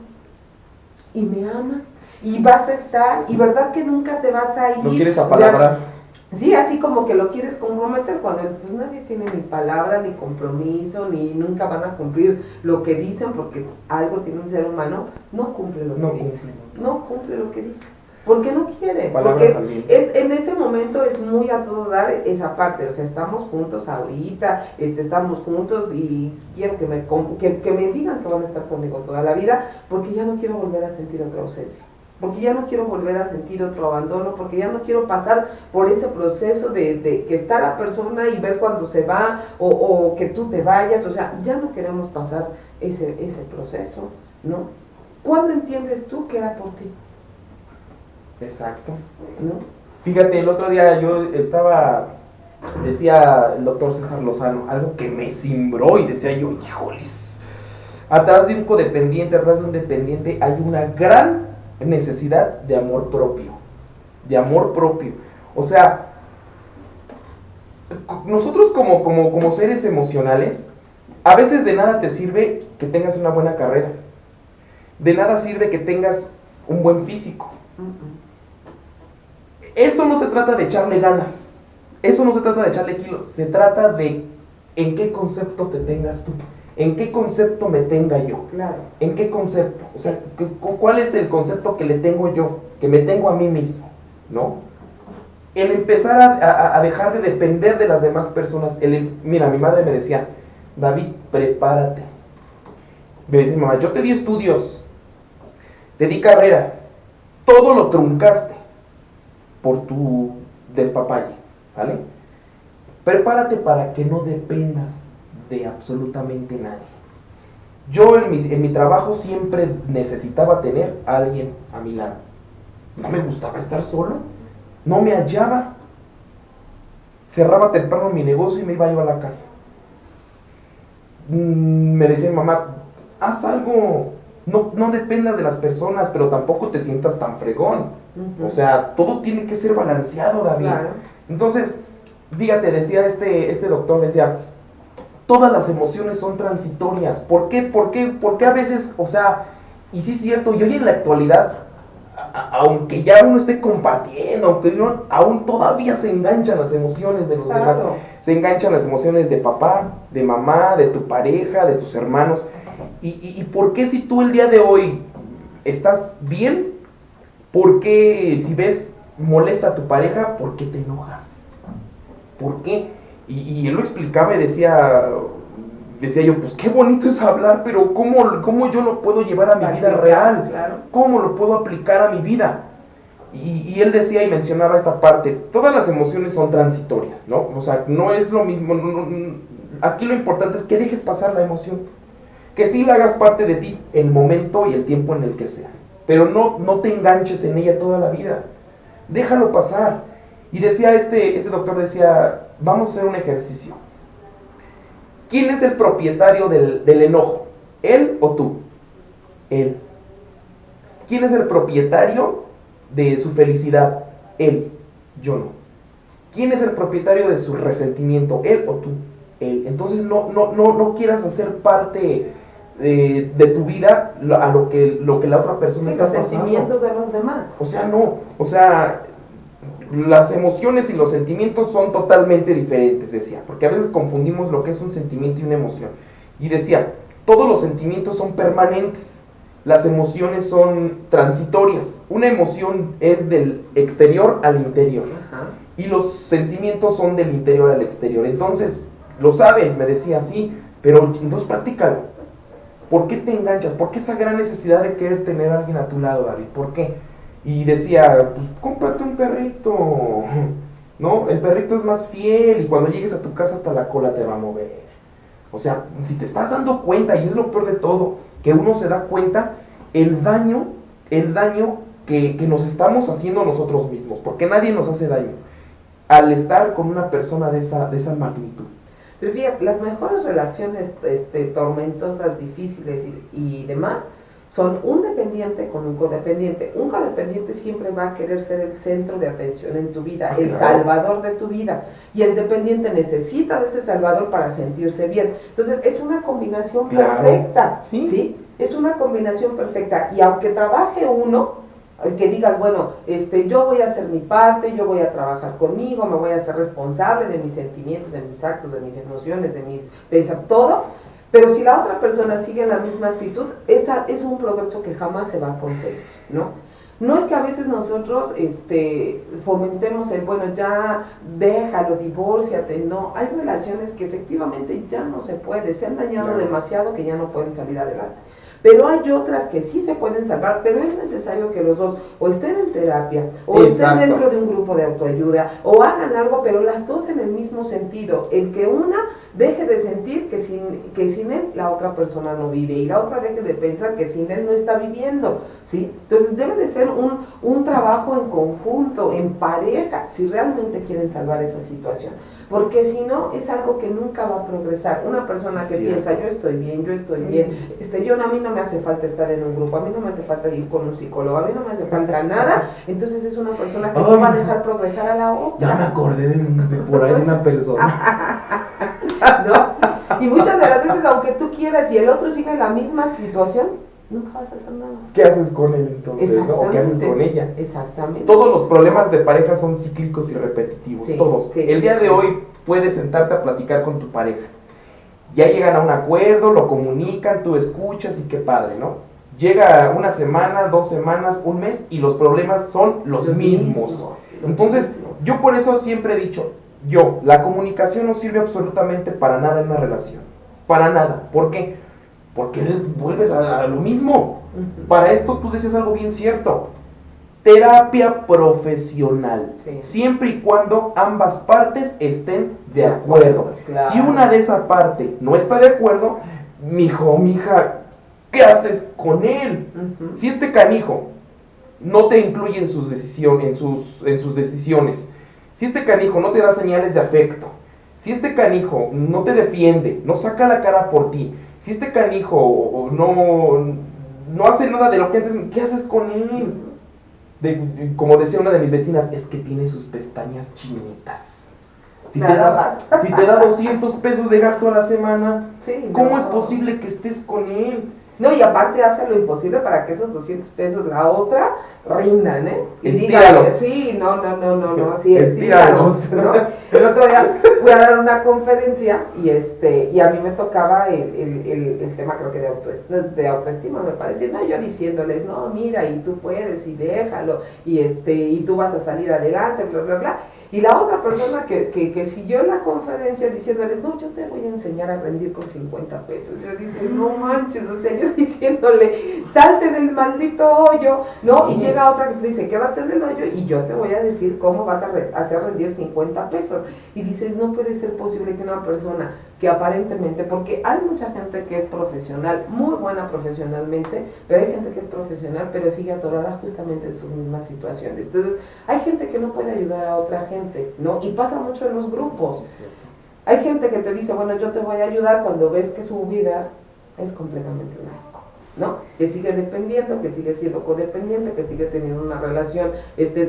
¿Y me ama? ¿Y vas a estar? ¿Y verdad que nunca te vas a ir? ¿No quieres apalabrar? Sí, así como que lo quieres comprometer cuando pues nadie tiene ni palabra, ni compromiso, ni nunca van a cumplir lo que dicen, porque algo tiene un ser humano, no cumple lo que dice. No cumple lo que dice. Porque no quiere. Porque en ese momento es muy a todo dar esa parte. O sea, estamos juntos ahorita, estamos juntos y quiero que me digan que van a estar conmigo toda la vida, porque ya no quiero volver a sentir otra ausencia. Porque ya no quiero volver a sentir otro abandono, porque ya no quiero pasar por ese proceso de que está la persona y ver cuando se va, o que tú te vayas. O sea, ya no queremos pasar ese proceso, ¿no? ¿Cuándo entiendes tú que era por ti? Exacto. ¿No? Fíjate, el otro día decía el doctor César Lozano, algo que me cimbró, y decía yo, híjoles, atrás de un codependiente, atrás de un dependiente, hay una gran necesidad de amor propio. O sea, nosotros como seres emocionales, a veces de nada te sirve que tengas una buena carrera, de nada sirve que tengas un buen físico. Esto no se trata de echarle ganas, eso no se trata de echarle kilos, se trata de en qué concepto te tengas tú. ¿En qué concepto me tenga yo? Claro. ¿En qué concepto? O sea, ¿cuál es el concepto que le tengo yo? Que me tengo a mí mismo, ¿no? el empezar a dejar de depender de las demás personas. Mira, mi madre me decía, David, prepárate. Me dice, mamá, yo te di estudios, te di carrera, todo lo truncaste por tu despapalle, ¿vale? Prepárate para que no dependas de absolutamente nadie. Yo en mi trabajo siempre necesitaba tener a alguien a mi lado. No me gustaba estar solo, no me hallaba. Cerraba temprano mi negocio y me iba yo a la casa. Me decía mamá, haz algo, no dependas de las personas, pero tampoco te sientas tan fregón. O sea, todo tiene que ser balanceado, David. Claro. Entonces, fíjate, decía este doctor, decía, todas las emociones son transitorias. ¿Por qué? Porque a veces, o sea, y sí es cierto, y hoy en la actualidad, aunque ya uno esté compartiendo, aunque uno, aún todavía se enganchan las emociones de los demás. Se enganchan las emociones de papá, de mamá, de tu pareja, de tus hermanos. ¿Y por qué si tú el día de hoy estás bien? ¿Por qué si ves molesta a tu pareja? ¿Por qué te enojas? ¿Por qué? Y él lo explicaba y decía yo, pues qué bonito es hablar, pero ¿cómo yo lo puedo llevar a mi vida real? Claro. ¿Cómo lo puedo aplicar a mi vida? Y él decía y mencionaba esta parte, todas las emociones son transitorias, ¿no? O sea, no es lo mismo, aquí lo importante es que dejes pasar la emoción, que sí la hagas parte de ti el momento y el tiempo en el que sea, pero no te enganches en ella toda la vida, déjalo pasar. Y decía este doctor, decía, vamos a hacer un ejercicio. ¿Quién es el propietario del enojo? ¿Él o tú? Él. ¿Quién es el propietario de su felicidad? Él. Yo no. ¿Quién es el propietario de su resentimiento? ¿Él o tú? Él. Entonces no quieras hacer parte de tu vida a lo que la otra persona está pasando. Los sentimientos de los demás. O sea, no. O sea, las emociones y los sentimientos son totalmente diferentes, decía, porque a veces confundimos lo que es un sentimiento y una emoción. Y decía, todos los sentimientos son permanentes, las emociones son transitorias. Una emoción es del exterior al interior. Ajá. Y los sentimientos son del interior al exterior. Entonces, lo sabes, me decía, sí, pero entonces practícalo. ¿Por qué te enganchas? ¿Por qué esa gran necesidad de querer tener a alguien a tu lado, David? ¿Por qué? Y decía, pues cómprate un perrito, ¿no? El perrito es más fiel y cuando llegues a tu casa hasta la cola te va a mover. O sea, si te estás dando cuenta, y es lo peor de todo, que uno se da cuenta el daño que nos estamos haciendo nosotros mismos, porque nadie nos hace daño al estar con una persona de esa magnitud. Pero fíjate, las mejores relaciones tormentosas, difíciles y demás, son un dependiente con un codependiente. Un codependiente siempre va a querer ser el centro de atención en tu vida, el salvador de tu vida. Y el dependiente necesita de ese salvador para sentirse bien. Entonces, es una combinación perfecta. ¿Sí? Es una combinación perfecta. Y aunque trabaje uno, que digas, bueno, yo voy a hacer mi parte, yo voy a trabajar conmigo, me voy a hacer responsable de mis sentimientos, de mis actos, de mis emociones, de mis pensamientos, todo. Pero si la otra persona sigue en la misma actitud, esa es un progreso que jamás se va a conseguir, ¿no? No es que a veces nosotros fomentemos el, bueno, ya déjalo, divórciate, no. Hay relaciones que efectivamente ya no se puede, se han dañado demasiado que ya no pueden salir adelante. Pero hay otras que sí se pueden salvar, pero es necesario que los dos o estén en terapia, o estén dentro de un grupo de autoayuda, o hagan algo, pero las dos en el mismo sentido. El que una deje de sentir que sin él la otra persona no vive, y la otra deje de pensar que sin él no está viviendo, ¿sí? Entonces debe de ser un trabajo en conjunto, en pareja, si realmente quieren salvar esa situación. Porque si no, es algo que nunca va a progresar. Una persona que piensa, yo estoy bien, a mí no me hace falta estar en un grupo, a mí no me hace falta ir con un psicólogo, a mí no me hace falta nada, entonces es una persona que no va a dejar progresar a la otra. Ya me acordé de por ahí una persona. ¿No? Y muchas de las veces, aunque tú quieras y el otro siga en la misma situación, nunca vas a hacer nada. ¿Qué haces con él entonces? ¿No? ¿O qué haces con ella? Exactamente. Todos los problemas de pareja son cíclicos y repetitivos, todos. El día de hoy puedes sentarte a platicar con tu pareja. Ya llegan a un acuerdo, lo comunican, tú escuchas y qué padre, ¿no? Llega una semana, 2 semanas, un mes y los problemas son los mismos. Entonces, yo por eso siempre he dicho, la comunicación no sirve absolutamente para nada en una relación. Para nada. ¿Por qué? Porque vuelves a lo mismo. Para esto tú decías algo bien cierto. Terapia profesional. Sí. Siempre y cuando ambas partes estén de acuerdo. Claro. Si una de esa parte no está de acuerdo, mijo, mija, ¿qué haces con él? Si este canijo no te incluye en sus decisiones, si este canijo no te da señales de afecto, si este canijo no te defiende, no saca la cara por ti, si este canijo no hace nada de lo que antes, ¿qué haces con él? Como decía una de mis vecinas, es que tiene sus pestañas chinitas. Si te da 200 pesos de gasto a la semana, sí, ¿cómo es posible que estés con él? No, y aparte hace lo imposible para que esos 200 pesos la otra rindan, ¿eh? Y estíralos. Sí, no, sí, estíralos, ¿no? El otro día fui a dar una conferencia y a mí me tocaba el tema, creo que de autoestima, me parece, ¿no? Yo diciéndoles, no, mira, y tú puedes, y déjalo, y tú vas a salir adelante, bla, bla, bla. Y la otra persona que siguió la conferencia diciéndoles, no, yo te voy a enseñar a rendir con 50 pesos. Yo dice, no manches, o sea, yo diciéndole, salte del maldito hoyo, ¿no? Sí. Y llega otra que te dice, quédate en el hoyo y yo te voy a decir cómo vas a hacer rendir 50 pesos. Y dices, no puede ser posible que una persona que aparentemente, porque hay mucha gente que es profesional, muy buena profesionalmente, pero hay gente que es profesional, pero sigue atorada justamente en sus mismas situaciones. Entonces, hay gente que no puede ayudar a otra gente, ¿no? Y pasa mucho en los grupos. Hay gente que te dice, bueno, yo te voy a ayudar cuando ves que su vida es completamente un asco, ¿no? Que sigue dependiendo, que sigue siendo codependiente, que sigue teniendo una relación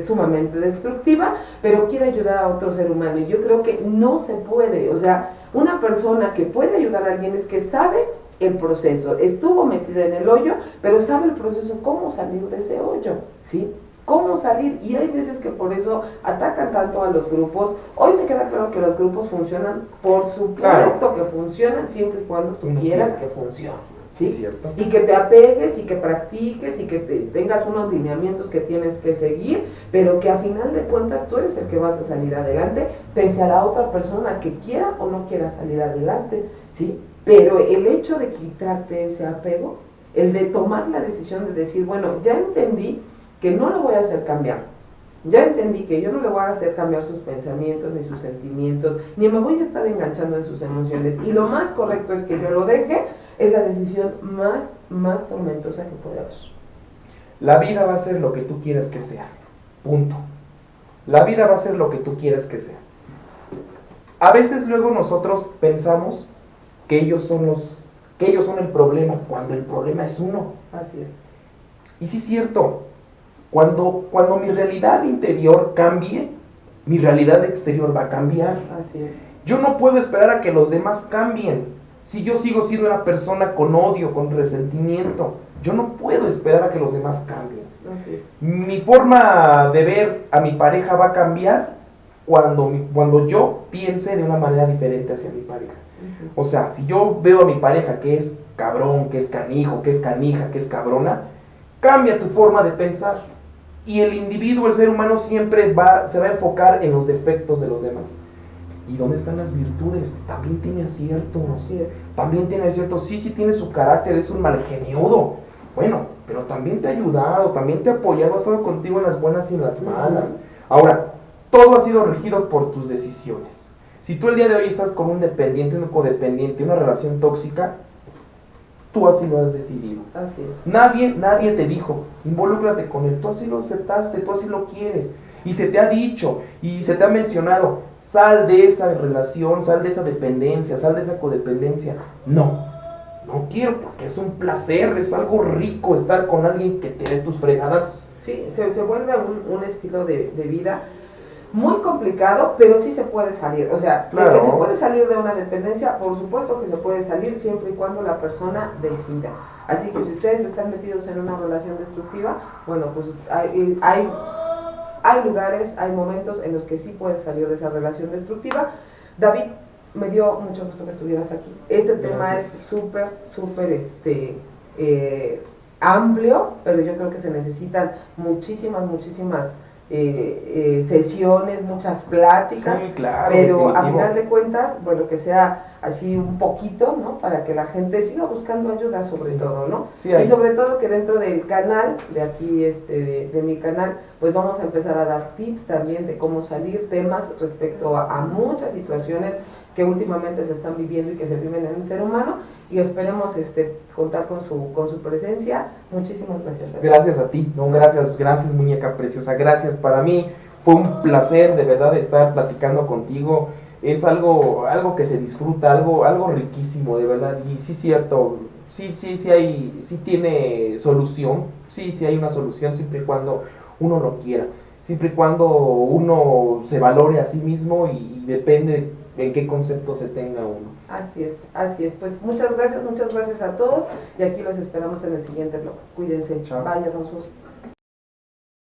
sumamente destructiva, pero quiere ayudar a otro ser humano. Y yo creo que no se puede, o sea, una persona que puede ayudar a alguien es que sabe el proceso, estuvo metida en el hoyo, pero sabe el proceso, cómo salir de ese hoyo, ¿sí? Cómo salir, y hay veces que por eso atacan tanto a los grupos. Hoy me queda claro que los grupos funcionan, por supuesto que funcionan siempre y cuando tú quieras que funcione, ¿sí? Cierto. Y que te apegues y que practiques y que tengas unos lineamientos que tienes que seguir, pero que a final de cuentas tú eres el que vas a salir adelante, pese a la otra persona que quiera o no quiera salir adelante, ¿sí? Pero el hecho de quitarte ese apego, el de tomar la decisión de decir, bueno, ya entendí que no lo voy a hacer cambiar, ya entendí que yo no le voy a hacer cambiar sus pensamientos ni sus sentimientos, ni me voy a estar enganchando en sus emociones, y lo más correcto es que yo lo deje, es la decisión más tormentosa que puede haber. La vida va a ser lo que tú quieras que sea, punto. La vida va a ser lo que tú quieras que sea. A veces luego nosotros pensamos que ellos son el problema, cuando el problema es uno. Así es. Y sí es cierto, cuando mi realidad interior cambie, mi realidad exterior va a cambiar. Así es. Yo no puedo esperar a que los demás cambien. Si yo sigo siendo una persona con odio, con resentimiento, yo no puedo esperar a que los demás cambien. Así es. Mi forma de ver a mi pareja va a cambiar cuando yo piense de una manera diferente hacia mi pareja. O sea, si yo veo a mi pareja que es cabrón, que es canijo, que es canija, que es cabrona, cambia tu forma de pensar. Y el individuo, el ser humano, siempre se va a enfocar en los defectos de los demás. ¿Y dónde están las virtudes? También tiene aciertos. Así es. También tiene aciertos. Sí tiene su carácter, es un malgeniudo. Bueno, pero también te ha ayudado, también te ha apoyado, ha estado contigo en las buenas y en las malas. Ahora, todo ha sido regido por tus decisiones. Si tú el día de hoy estás con un dependiente, un codependiente, una relación tóxica, tú así lo has decidido. Así es. Nadie te dijo, involúcrate con él, tú así lo aceptaste, tú así lo quieres. Y se te ha dicho, y se te ha mencionado, sal de esa relación, sal de esa dependencia, sal de esa codependencia. No quiero, porque es un placer, es algo rico estar con alguien que te dé tus fregadas. Sí, se vuelve un estilo de vida muy complicado, pero sí se puede salir. O sea, claro, de que se puede salir de una dependencia, por supuesto que se puede salir siempre y cuando la persona decida. Así que si ustedes están metidos en una relación destructiva, bueno, pues hay lugares, hay momentos en los que sí puedes salir de esa relación destructiva. David, me dio mucho gusto que estuvieras aquí. Este tema es súper amplio, pero yo creo que se necesitan muchísimas sesiones, muchas pláticas, Sí, claro, pero a definitivo. final de cuentas, bueno, que sea así un poquito, ¿no? Para que la gente siga buscando ayuda sobre Sí. todo, ¿no? Sí, Y sobre todo que dentro del canal, de aquí, de mi canal, pues vamos a empezar a dar tips también de cómo salir, temas respecto a muchas situaciones que últimamente se están viviendo y que se viven en el ser humano, y esperemos contar con su presencia. Muchísimas gracias. Gracias a ti, no, gracias muñeca preciosa, gracias. Para mí fue un placer de verdad estar platicando contigo. Es algo que se disfruta, algo riquísimo, de verdad. Y sí, cierto, sí tiene solución, sí hay una solución siempre y cuando uno lo quiera, siempre y cuando uno se valore a sí mismo y depende en qué concepto se tenga uno. Así es. Pues muchas gracias a todos y aquí los esperamos en el siguiente blog. Cuídense. Chao. Bye, hermosos.